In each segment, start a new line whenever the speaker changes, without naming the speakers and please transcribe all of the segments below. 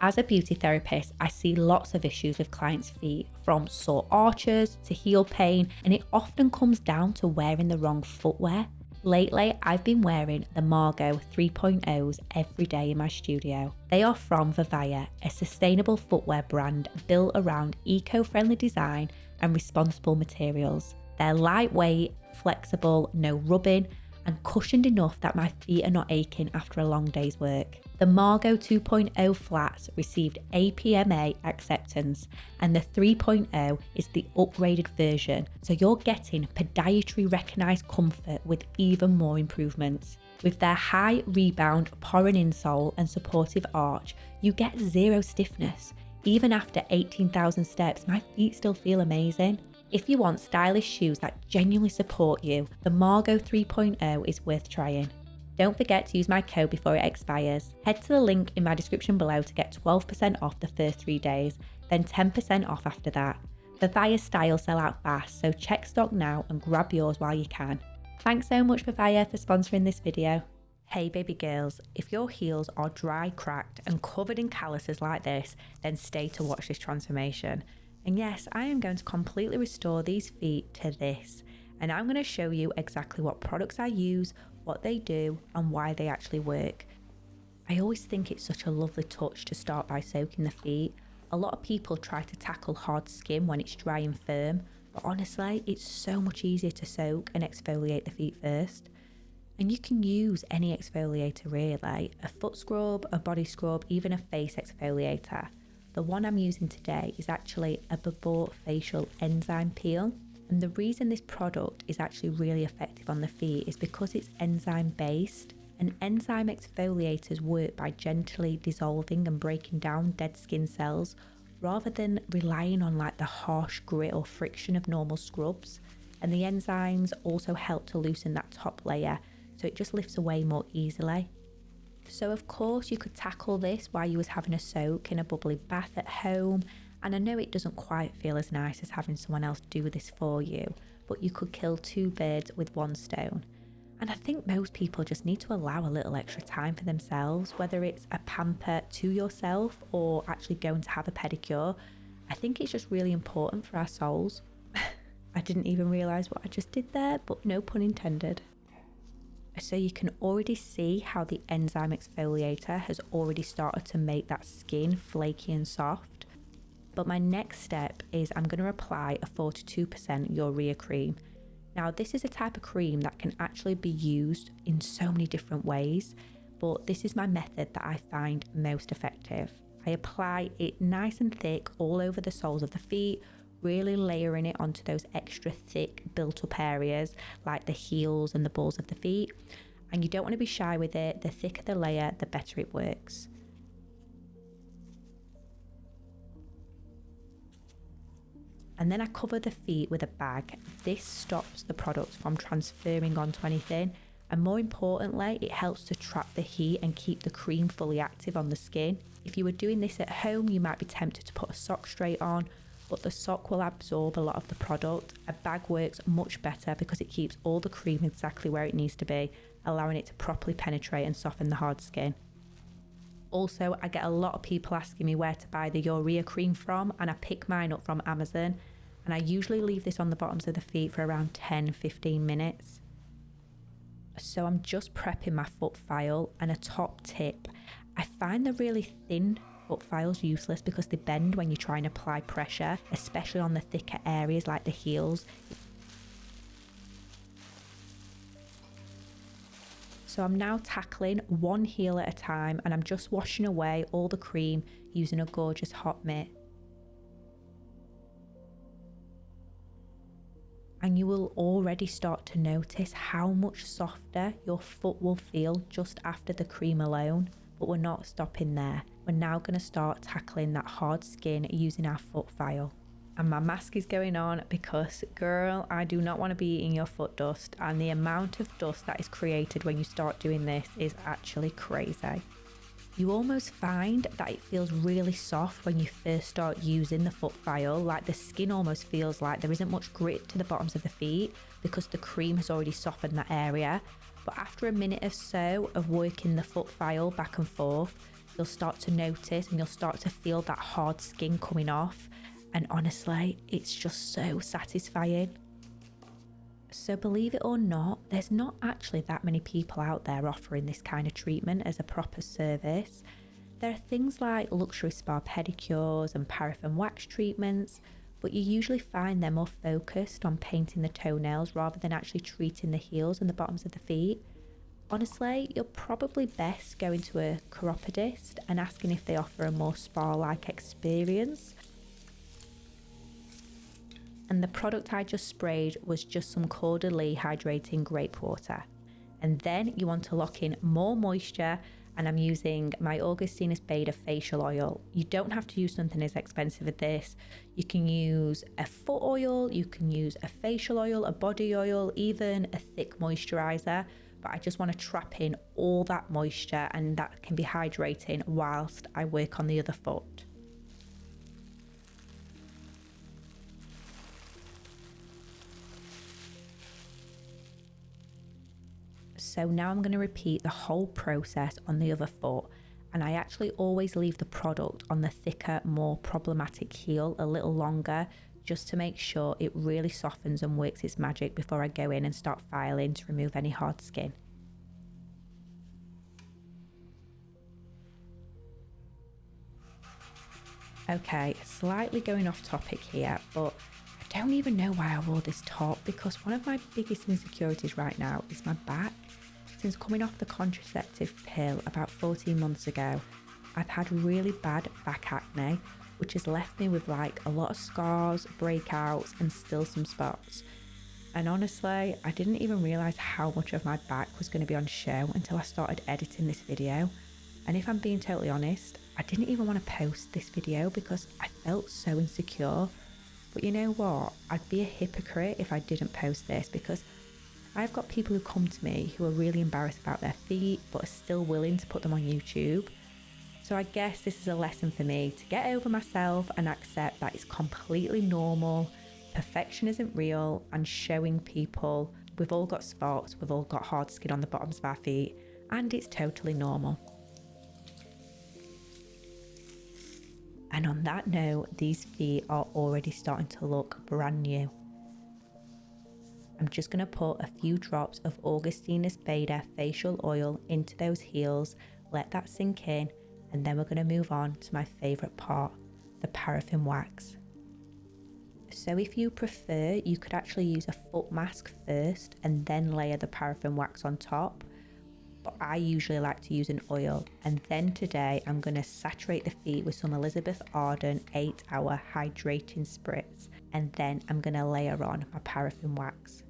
As a beauty therapist, I see lots of issues with clients' feet, from sore arches to heel pain, and it often comes down to wearing the wrong footwear. Lately, I've been wearing the Margot 3.0s every day in my studio. They are from VIVAIA, a sustainable footwear brand built around eco-friendly design and responsible materials. They're lightweight, flexible, no rubbing, and cushioned enough that my feet are not aching after a long day's work. The Margot 2.0 flats received APMA acceptance, and the 3.0 is the upgraded version, so you're getting podiatry recognised comfort with even more improvements. With their high rebound pouring insole and supportive arch, you get zero stiffness. Even after 18,000 steps, my feet still feel amazing. If you want stylish shoes that genuinely support you, the Margot 3.0 is worth trying. Don't forget to use my code before it expires. Head to the link in my description below to get 12% off the first 3 days, then 10% off after that. The VIVAIA styles sell out fast, so check stock now and grab yours while you can. Thanks so much VIVAIA for sponsoring this video. Hey baby girls, if your heels are dry, cracked and covered in calluses like this, then stay to watch this transformation. And yes, I am going to completely restore these feet to this, and I'm going to show you exactly what products I use, what they do and why they actually work. I always think it's such a lovely touch to start by soaking the feet. A lot of people try to tackle hard skin when it's dry and firm, but honestly it's so much easier to soak and exfoliate the feet first. And you can use any exfoliator really, a foot scrub, a body scrub, even a face exfoliator. The one I'm using today is actually a Before Facial Enzyme Peel. And the reason this product is actually really effective on the feet is because it's enzyme based, and enzyme exfoliators work by gently dissolving and breaking down dead skin cells rather than relying on like the harsh grit or friction of normal scrubs. And the enzymes also help to loosen that top layer, so it just lifts away more easily. So of course you could tackle this while you was having a soak in a bubbly bath at home, and I know it doesn't quite feel as nice as having someone else do this for you, but you could kill 2 birds with 1 stone. And I think most people just need to allow a little extra time for themselves, whether it's a pamper to yourself or actually going to have a pedicure. I think it's just really important for our souls. I didn't even realise what I just did there, but no pun intended. So you can already see how the enzyme exfoliator has already started to make that skin flaky and soft. But my next step is I'm going to apply a 42% urea cream. Now this is a type of cream that can actually be used in so many different ways, but this is my method that I find most effective. I apply it nice and thick all over the soles of the feet, really layering it onto those extra thick built up areas like the heels and the balls of the feet. And you don't want to be shy with it. The thicker the layer, the better it works. And then I cover the feet with a bag. This stops the product from transferring onto anything, and more importantly it helps to trap the heat and keep the cream fully active on the skin. If you were doing this at home, you might be tempted to put a sock straight on, but the sock will absorb a lot of the product. A bag works much better because it keeps all the cream exactly where it needs to be, allowing it to properly penetrate and soften the hard skin. Also, I get a lot of people asking me where to buy the urea cream from, and I pick mine up from Amazon, and I usually leave this on the bottoms of the feet for around 10-15 minutes. So I'm just prepping my foot file, and a top tip, I find the really thin foot files useless because they bend when you try and apply pressure, especially on the thicker areas like the heels. So I'm now tackling one heel at a time, and I'm just washing away all the cream using a gorgeous hot mitt. And you will already start to notice how much softer your foot will feel just after the cream alone. But we're not stopping there. We're now going to start tackling that hard skin using our foot file. And my mask is going on because, girl, I do not want to be eating your foot dust, and the amount of dust that is created when you start doing this is actually crazy. You almost find that it feels really soft when you first start using the foot file, like the skin almost feels like there isn't much grit to the bottoms of the feet because the cream has already softened that area. But after a minute or so of working the foot file back and forth, you'll start to notice and you'll start to feel that hard skin coming off. And honestly, it's just so satisfying. So believe it or not, there's not actually that many people out there offering this kind of treatment as a proper service. There are things like luxury spa pedicures and paraffin wax treatments, but you usually find they're more focused on painting the toenails rather than actually treating the heels and the bottoms of the feet. Honestly, you're probably best going to a chiropodist and asking if they offer a more spa-like experience. And the product I just sprayed was just some cordially hydrating grape water. And then you want to lock in more moisture, and I'm using my Augustinus Beta facial oil. You don't have to use something as expensive as this. You can use a foot oil, you can use a facial oil, a body oil, even a thick moisturizer. But I just want to trap in all that moisture, and that can be hydrating whilst I work on the other foot. So now I'm going to repeat the whole process on the other foot, and I actually always leave the product on the thicker, more problematic heel a little longer, just to make sure it really softens and works its magic before I go in and start filing to remove any hard skin. Okay, slightly going off topic here, but I don't even know why I wore this top, because one of my biggest insecurities right now is my back. Since coming off the contraceptive pill about 14 months ago, I've had really bad back acne, which has left me with like a lot of scars, breakouts, and still some spots. And honestly, I didn't even realise how much of my back was going to be on show until I started editing this video. And if I'm being totally honest, I didn't even want to post this video because I felt so insecure. But you know what? I'd be a hypocrite if I didn't post this, because I've got people who come to me who are really embarrassed about their feet but are still willing to put them on YouTube. So I guess this is a lesson for me to get over myself and accept that it's completely normal. Perfection isn't real, and showing people we've all got spots, we've all got hard skin on the bottoms of our feet, and it's totally normal. And on that note, these feet are already starting to look brand new. I'm just going to put a few drops of Augustinus Beta facial oil into those heels, let that sink in, and then we're going to move on to my favourite part, the paraffin wax. So if you prefer, you could actually use a foot mask first and then layer the paraffin wax on top. But I usually like to use an oil, and then today I'm going to saturate the feet with some Elizabeth Arden 8-hour hydrating spritz, and then I'm going to layer on my paraffin wax.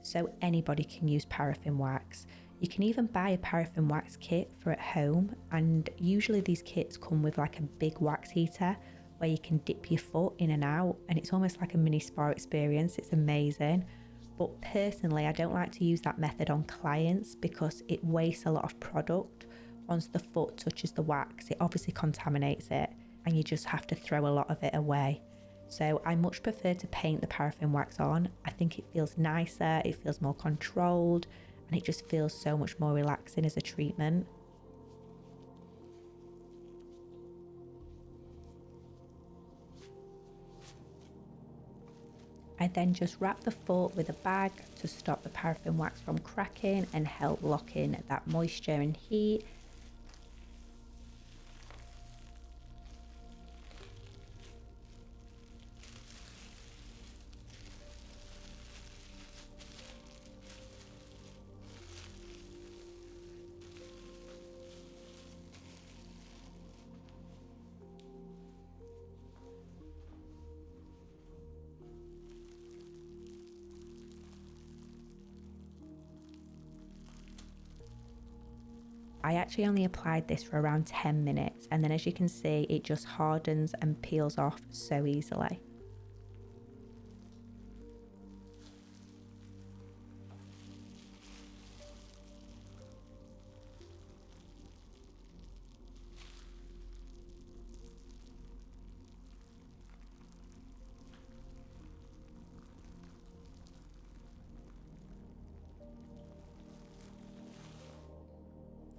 So anybody can use paraffin wax. You can even buy a paraffin wax kit for at home, and usually these kits come with like a big wax heater where you can dip your foot in and out, and it's almost like a mini spa experience. It's amazing. But personally, I don't like to use that method on clients because it wastes a lot of product. Once the foot touches the wax, it obviously contaminates it, and you just have to throw a lot of it away. So I much prefer to paint the paraffin wax on. I think it feels nicer, it feels more controlled, and it just feels so much more relaxing as a treatment. I then just wrap the foot with a bag to stop the paraffin wax from cracking and help lock in that moisture and heat. I actually only applied this for around 10 minutes, and then as you can see, it just hardens and peels off so easily.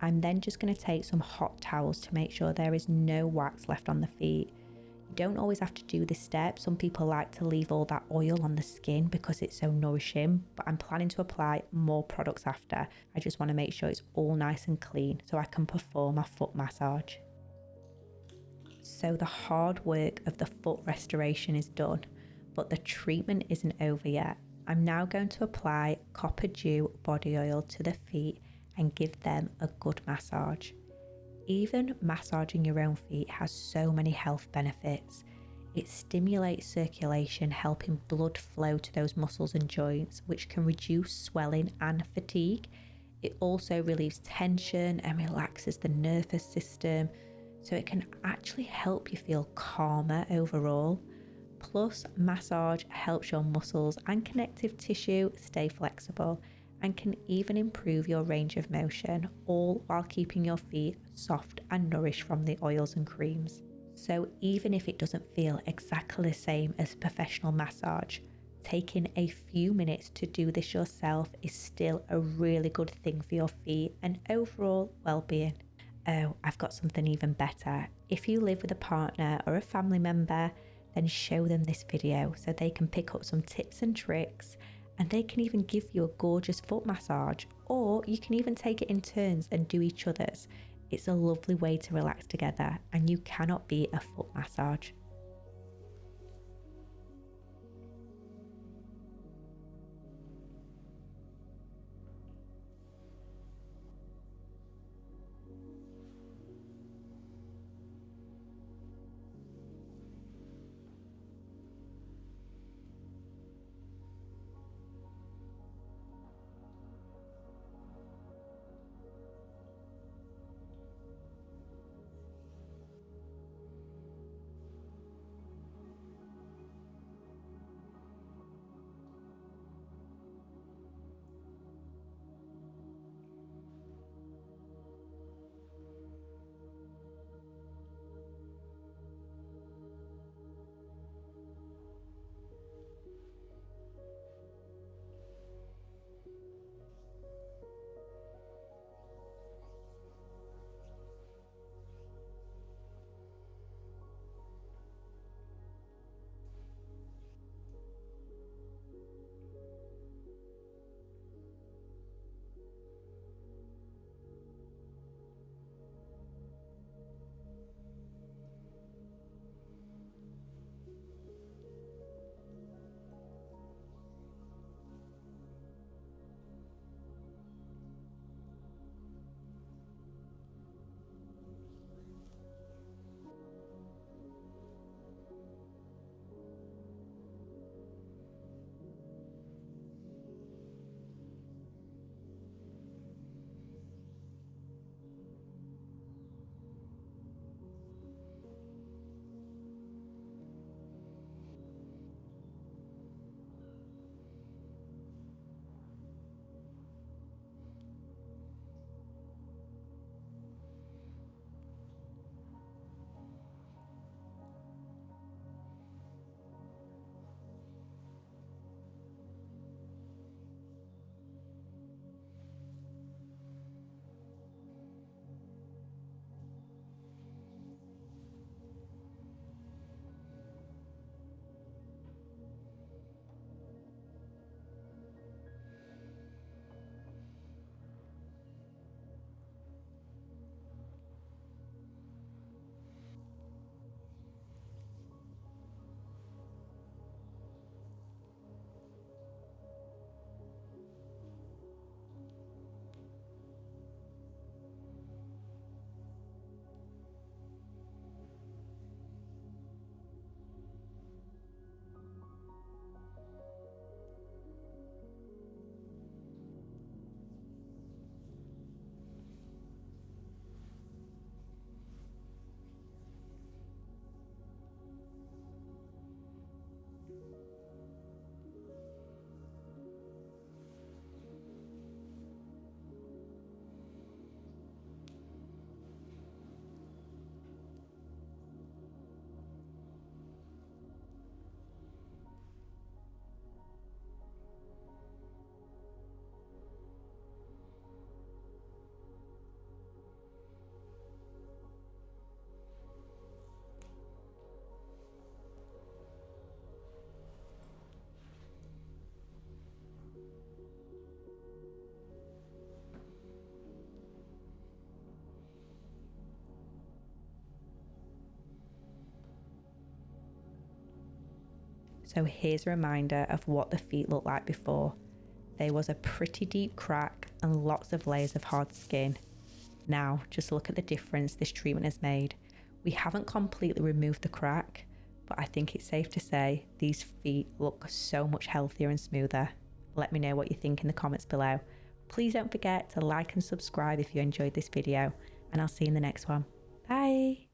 I'm then just going to take some hot towels to make sure there is no wax left on the feet. You don't always have to do this step. Some people like to leave all that oil on the skin because it's so nourishing, but I'm planning to apply more products after. I just want to make sure it's all nice and clean so I can perform a foot massage. So the hard work of the foot restoration is done, but the treatment isn't over yet. I'm now going to apply Copper Dew body oil to the feet and give them a good massage. Even massaging your own feet has so many health benefits. It stimulates circulation, helping blood flow to those muscles and joints, which can reduce swelling and fatigue. It also relieves tension and relaxes the nervous system, so it can actually help you feel calmer overall. Plus, massage helps your muscles and connective tissue stay flexible and can even improve your range of motion, all while keeping your feet soft and nourished from the oils and creams. So even if it doesn't feel exactly the same as professional massage, taking a few minutes to do this yourself is still a really good thing for your feet and overall well-being. Oh, I've got something even better. If you live with a partner or a family member, then show them this video so they can pick up some tips and tricks, and they can even give you a gorgeous foot massage, or you can even take it in turns and do each other's. It's a lovely way to relax together, and you cannot beat a foot massage. So here's a reminder of what the feet looked like before. There was a pretty deep crack and lots of layers of hard skin. Now, just look at the difference this treatment has made. We haven't completely removed the crack, but I think it's safe to say these feet look so much healthier and smoother. Let me know what you think in the comments below. Please don't forget to like and subscribe if you enjoyed this video, and I'll see you in the next one. Bye!